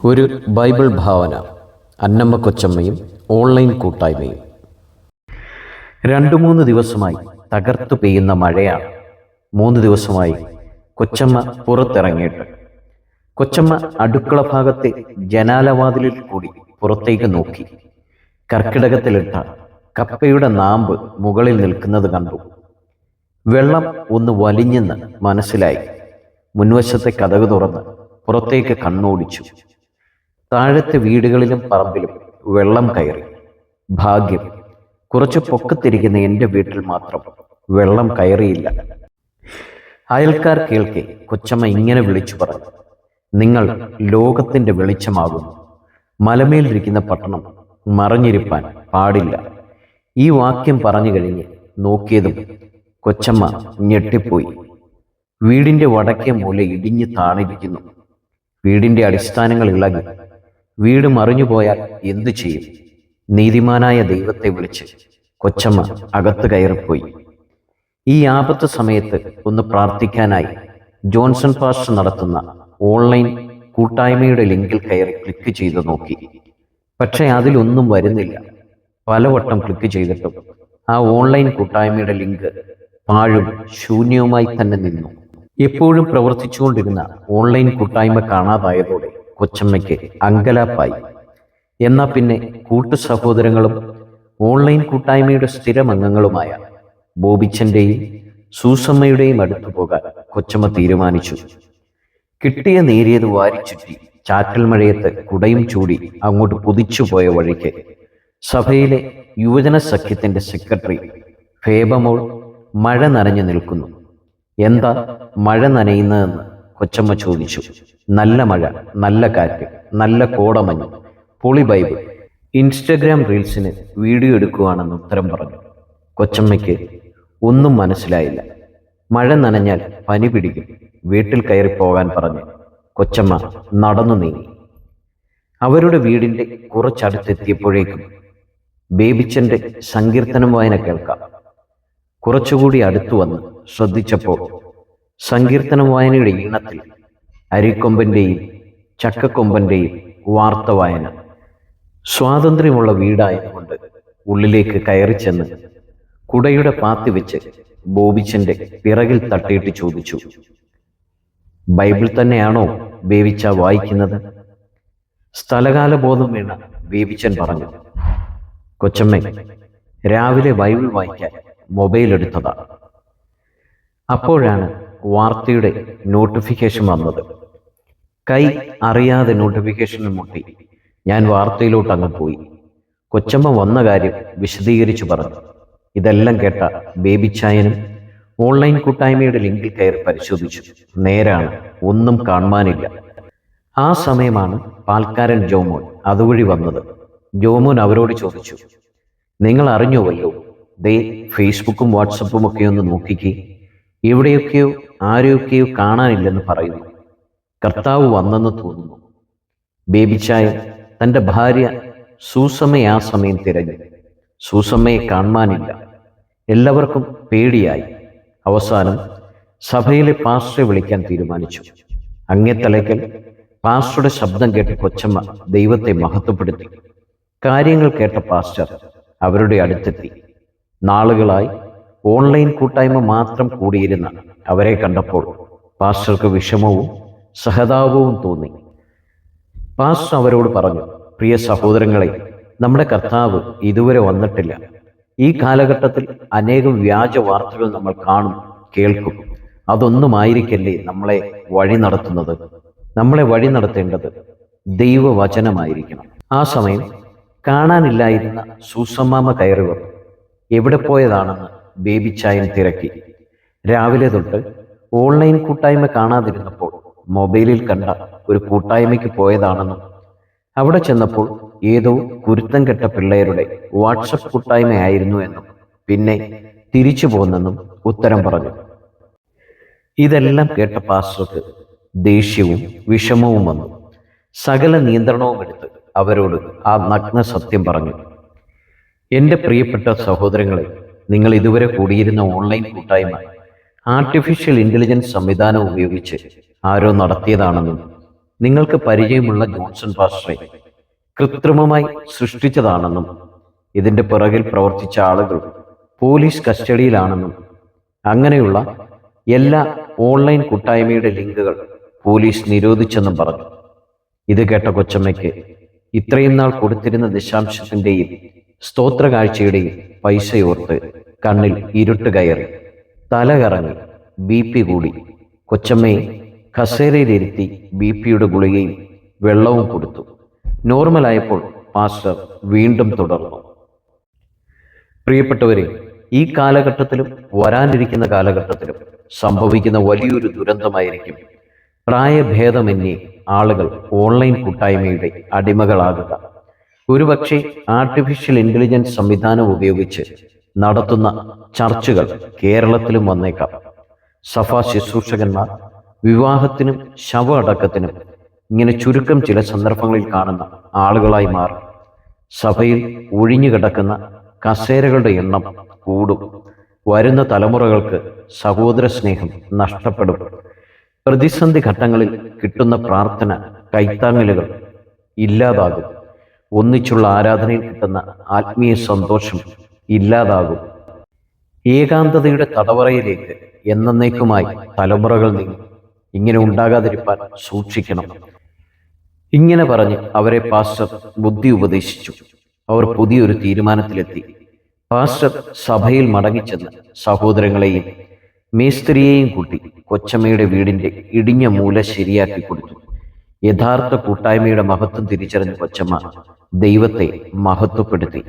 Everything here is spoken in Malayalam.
ഒരു ബൈബിൾ ഭാവന. അന്നമ്മ കൊച്ചമ്മയും ഓൺലൈൻ കൂട്ടായ്മയും. 2-3 ദിവസമായി തകർത്തു പെയ്യുന്ന മഴയാണ്. 3 ദിവസമായി കൊച്ചമ്മ പുറത്തിറങ്ങിയിട്ട്. കൊച്ചമ്മ അടുക്കള ഭാഗത്തെ ജനാലവാതിലിൽ കൂടി പുറത്തേക്ക് നോക്കി. കർക്കിടകത്തിലിട്ട കപ്പയുടെ നാമ്പ് മുകളിൽ നിൽക്കുന്നത് കണ്ടു. വെള്ളം ഒന്ന് വലിഞ്ഞെന്ന് മനസ്സിലായി. മുൻവശത്തെ കതക് തുറന്ന് പുറത്തേക്ക് കണ്ണോടിച്ചു. താഴത്തെ വീടുകളിലും പറമ്പിലും വെള്ളം കയറി. ഭാഗ്യം, കുറച്ച് പൊക്കത്തിരിക്കുന്ന എൻ്റെ വീട്ടിൽ മാത്രം വെള്ളം കയറിയില്ല. അയൽക്കാർ കേൾക്കെ കൊച്ചമ്മ ഇങ്ങനെ വിളിച്ചു പറഞ്ഞു: നിങ്ങൾ ലോകത്തിൻ്റെ വെളിച്ചമാകുന്നു. മലമേലിരിക്കുന്ന പട്ടണം മറഞ്ഞിരിപ്പാൻ പാടില്ല. ഈ വാക്യം പറഞ്ഞു കഴിഞ്ഞ് നോക്കിയതും കൊച്ചമ്മ ഞെട്ടിപ്പോയി. വീടിൻ്റെ വടക്കേ മൂല ഇടിഞ്ഞു താണിരിക്കുന്നു. വീടിൻ്റെ അടിസ്ഥാനങ്ങൾ ഇളകി. വീട് മറിഞ്ഞുപോയാൽ എന്തു ചെയ്യും? നീതിമാനായ ദൈവത്തെ വിളിച്ച് കൊച്ചമ്മ അകത്ത് കയറിപ്പോയി. ഈ ആപത്ത് സമയത്ത് ഒന്ന് പ്രാർത്ഥിക്കാനായി ജോൺസൺ പാസ്റ്റർ നടത്തുന്ന ഓൺലൈൻ കൂട്ടായ്മയുടെ ലിങ്കിൽ കയറി ക്ലിക്ക് ചെയ്ത് നോക്കി. പക്ഷേ അതിലൊന്നും വരുന്നില്ല. പലവട്ടം ക്ലിക്ക് ചെയ്തിട്ടും ആ ഓൺലൈൻ കൂട്ടായ്മയുടെ ലിങ്ക് പാഴും ശൂന്യവുമായി തന്നെ നിന്നു. എപ്പോഴും പ്രവർത്തിച്ചുകൊണ്ടിരുന്ന ഓൺലൈൻ കൂട്ടായ്മ കാണാതായതോടെ കൊച്ചമ്മയ്ക്ക് അങ്കലാപ്പായി. എന്നാൽ പിന്നെ കൂട്ടു സഹോദരങ്ങളും ഓൺലൈൻ കൂട്ടായ്മയുടെ സ്ഥിരം അംഗങ്ങളുമായ ബോബിച്ചൻ്റെയും സൂസമ്മയുടെയും അടുത്തു പോകാൻ കൊച്ചമ്മ തീരുമാനിച്ചു. കിട്ടിയ നേരിയത് വാരിച്ചുറ്റി ചാറ്റൽ മഴയത്ത് കുടയും ചൂടി അങ്ങോട്ട് കുതിച്ചുപോയ വഴിക്ക് സഭയിലെ യുവജന സഖ്യത്തിൻ്റെ സെക്രട്ടറി ഫേബമോൾ മഴ നനഞ്ഞു നിൽക്കുന്നു. എന്താ മഴ നനയുന്നതെന്ന് കൊച്ചമ്മ ചോദിച്ചു. നല്ല മഴ, നല്ല കാറ്റ്, നല്ല കോടമഞ്ഞ്, പൊളി ബൈബിൾ, ഇൻസ്റ്റഗ്രാം റീൽസിന് വീഡിയോ എടുക്കുകയാണെന്ന് ഉത്തരം പറഞ്ഞു. കൊച്ചമ്മയ്ക്ക് ഒന്നും മനസ്സിലായില്ല. മഴ നനഞ്ഞാൽ പനി പിടിക്കും, വീട്ടിൽ കയറി പോകാൻ പറഞ്ഞ് കൊച്ചമ്മ നടന്നു നീങ്ങി. അവരുടെ വീടിൻ്റെ കുറച്ചടുത്തെത്തിയപ്പോഴേക്കും ബേബിച്ചൻ്റെ സങ്കീർത്തനം വായന കേൾക്കാം. കുറച്ചുകൂടി അടുത്തു വന്ന് ശ്രദ്ധിച്ചപ്പോൾ സങ്കീർത്തനം വായനയുടെ ഈണത്തിൽ അരിക്കൊമ്പൻ്റെയും ചക്കക്കൊമ്പൻ്റെയും വാർത്ത വായന. സ്വാതന്ത്ര്യമുള്ള വീടായതുകൊണ്ട് ഉള്ളിലേക്ക് കയറി ചെന്ന് കുടയുടെ പാത്തി വെച്ച് ബോബിച്ചൻ്റെ പിറകിൽ തട്ടിയിട്ട് ചോദിച്ചു: ബൈബിൾ തന്നെയാണോ ബേബിച്ച വായിക്കുന്നത്? സ്ഥലകാല ബോധം വീണ ബേബിച്ചൻ പറഞ്ഞു: കൊച്ചമ്മ, രാവിലെ ബൈബിൾ വായിക്കാൻ മൊബൈൽ എടുത്തതാണ്. അപ്പോഴാണ് വാർത്തയുടെ നോട്ടിഫിക്കേഷൻ വന്നത്. കൈ അറിയാതെ നോട്ടിഫിക്കേഷനിൽ മുട്ടി ഞാൻ വാർത്തയിലോട്ട് അങ്ങ് പോയി. കൊച്ചമ്മ വന്ന കാര്യം വിശദീകരിച്ചു പറഞ്ഞു. ഇതെല്ലാം കേട്ട ബേബിച്ചായനും ഓൺലൈൻ കൂട്ടായ്മയുടെ ലിങ്കിൽ കയറി പരിശോധിച്ചു. നേരാണ്, ഒന്നും കാണാനില്ല. ആ സമയമാണ് പാൽക്കാരൻ ജോമോൻ അതുവഴി വന്നത്. ജോമോൻ അവരോട് ചോദിച്ചു: നിങ്ങൾ അറിഞ്ഞുവല്ലോ, ദേ ഫേസ്ബുക്കും വാട്സപ്പും ഒക്കെ ഒന്ന് നോക്കിക്കേ, എവിടെയൊക്കെയോ ആരെയൊക്കെയോ കാണാനില്ലെന്ന് പറയുന്നു. കർത്താവ് വന്നെന്ന് തോന്നുന്നു. ബേബിച്ചായ തൻ്റെ ഭാര്യ സൂസമ്മയെ ആ സമയം തിരഞ്ഞു. സൂസമ്മയെ കാണാനില്ല. എല്ലാവർക്കും പേടിയായി. അവസാനം സഭയിലെ പാസ്റ്ററെ വിളിക്കാൻ തീരുമാനിച്ചു. അങ്ങേത്തലയ്ക്കൽ പാസ്റ്ററുടെ ശബ്ദം കേട്ട് കൊച്ചമ്മ ദൈവത്തെ മഹത്വപ്പെടുത്തി. കാര്യങ്ങൾ കേട്ട പാസ്റ്റർ അവരുടെ അടുത്തെത്തി. നാളുകളായി ഓൺലൈൻ കൂട്ടായ്മ മാത്രം കൂടിയിരുന്ന അവരെ കണ്ടപ്പോൾ പാസ്റ്റർക്ക് വിഷമവും സഹതാപവും തോന്നി. പാസ്റ്റർ അവരോട് പറഞ്ഞു: പ്രിയ സഹോദരങ്ങളെ, നമ്മുടെ കർത്താവ് ഇതുവരെ വന്നിട്ടില്ല. ഈ കാലഘട്ടത്തിൽ അനേകം വ്യാജ വാർത്തകൾ നമ്മൾ കാണും, കേൾക്കും. അതൊന്നുമായിരിക്കല്ലേ നമ്മളെ വഴി നടത്തുന്നത്. നമ്മളെ വഴി നടത്തേണ്ടത് ദൈവവചനമായിരിക്കണം. ആ സമയം കാണാനില്ലായിരുന്ന സൂസമ്മാമ കയറി വന്നു. എവിടെ പോയതാണെന്ന് ബേബിച്ചായൻ തിരക്കി. രാവിലെ തൊട്ട് ഓൺലൈൻ കൂട്ടായ്മ കാണാതിരുന്നപ്പോൾ മൊബൈലിൽ കണ്ട ഒരു കൂട്ടായ്മയ്ക്ക് പോയതാണെന്നും അവിടെ ചെന്നപ്പോൾ ഏതോ കുരുത്തം കെട്ട പിള്ളേരുടെ വാട്സപ്പ് കൂട്ടായ്മയായിരുന്നു എന്നും പിന്നെ തിരിച്ചു പോന്നെന്നും ഉത്തരം പറഞ്ഞു. ഇതെല്ലാം കേട്ട പാസ്റ്റർക്ക് ദേഷ്യവും വിഷമവും വന്നു. സകല നിയന്ത്രണവും എടുത്ത് അവരോട് ആ നഗ്ന സത്യം പറഞ്ഞു: എൻ്റെ പ്രിയപ്പെട്ട സഹോദരങ്ങളെ, നിങ്ങൾ ഇതുവരെ കൂടിയിരുന്ന ഓൺലൈൻ കൂട്ടായ്മ ആർട്ടിഫിഷ്യൽ ഇൻ്റലിജൻസ് സംവിധാനം ഉപയോഗിച്ച് ആരോ നടത്തിയതാണെന്നും നിങ്ങൾക്ക് പരിചയമുള്ള ജോൺസൺ പാസ്റ്ററെ കൃത്രിമമായി സൃഷ്ടിച്ചതാണെന്നും ഇതിന്റെ പിറകിൽ പ്രവർത്തിച്ച ആളുകൾ പോലീസ് കസ്റ്റഡിയിലാണെന്നും അങ്ങനെയുള്ള എല്ലാ ഓൺലൈൻ കൂട്ടായ്മയുടെ ലിങ്കുകൾ പോലീസ് നിരോധിച്ചെന്നും പറഞ്ഞു. ഇത് കേട്ട കൊച്ചമ്മയ്ക്ക് ഇത്രയും നാൾ കൊടുത്തിരുന്ന ദശാംശത്തിന്റെയും സ്തോത്ര കാഴ്ചയുടെയും പൈസയോർത്ത് കണ്ണിൽ ഇരുട്ട് കയറി, തല കറങ്ങി, BP കൂടി. കൊച്ചമ്മയെ കസേരയിലിരുത്തി BP-യുടെ ഗുളികയും വെള്ളവും കൊടുത്തു. നോർമലായപ്പോൾ പാസ്റ്റർ വീണ്ടും തുടർന്നു. പ്രിയപ്പെട്ടവരെ, ഈ കാലഘട്ടത്തിലും വരാനിരിക്കുന്ന കാലഘട്ടത്തിലും സംഭവിക്കുന്ന വലിയൊരു ദുരന്തമായിരിക്കും പ്രായഭേദമന്യേ ആളുകൾ ഓൺലൈൻ കൂട്ടായ്മയുടെ അടിമകളാകുക. ഒരുപക്ഷെ ആർട്ടിഫിഷ്യൽ ഇന്റലിജൻസ് സംവിധാനം ഉപയോഗിച്ച് നടത്തുന്ന ചർച്ചകൾ കേരളത്തിലും വന്നേക്കാം. സഭാ ശുശ്രൂഷകന്മാർ വിവാഹത്തിനും ശവ അടക്കത്തിനും ഇങ്ങനെ ചുരുക്കം ചില സന്ദർഭങ്ങളിൽ കാണുന്ന ആളുകളായി മാറും. സഭയിൽ ഒഴിഞ്ഞുകിടക്കുന്ന കസേരകളുടെ എണ്ണം കൂടും. വരുന്ന തലമുറകൾക്ക് സഹോദര സ്നേഹം നഷ്ടപ്പെടും. പ്രതിസന്ധി ഘട്ടങ്ങളിൽ കിട്ടുന്ന പ്രാർത്ഥന കൈത്താങ്ങലുകൾ ഇല്ലാതാകും. ഒന്നിച്ചുള്ള ആരാധനയിൽ കിട്ടുന്ന ആത്മീയ സന്തോഷം ഇല്ലാതാകും. ഏകാന്തതയുടെ തടവറയിലേക്ക് എന്നേക്കുമായി തലമുറകൾ നീങ്ങും. ഇങ്ങനെ ഉണ്ടാകാതിരിക്കാൻ സൂക്ഷിക്കണം. ഇങ്ങനെ പറഞ്ഞ് അവരെ പാസ്റ്റർ ബുദ്ധി ഉപദേശിച്ചു. അവർ പുതിയൊരു തീരുമാനത്തിലെത്തി. പാസ്റ്റർ സഭയിൽ മടങ്ങിച്ചെന്ന് സഹോദരങ്ങളെയും മേസ്ത്രിയെയും കൂട്ടി കൊച്ചമ്മയുടെ വീടിന്റെ ഇടിഞ്ഞ മൂല ശരിയാക്കി കൊടുത്തു. യഥാർത്ഥ കൂട്ടായ്മയുടെ മഹത്വം തിരിച്ചറിഞ്ഞ കൊച്ചമ്മ ദൈവത്തെ മഹത്വപ്പെടുത്തി.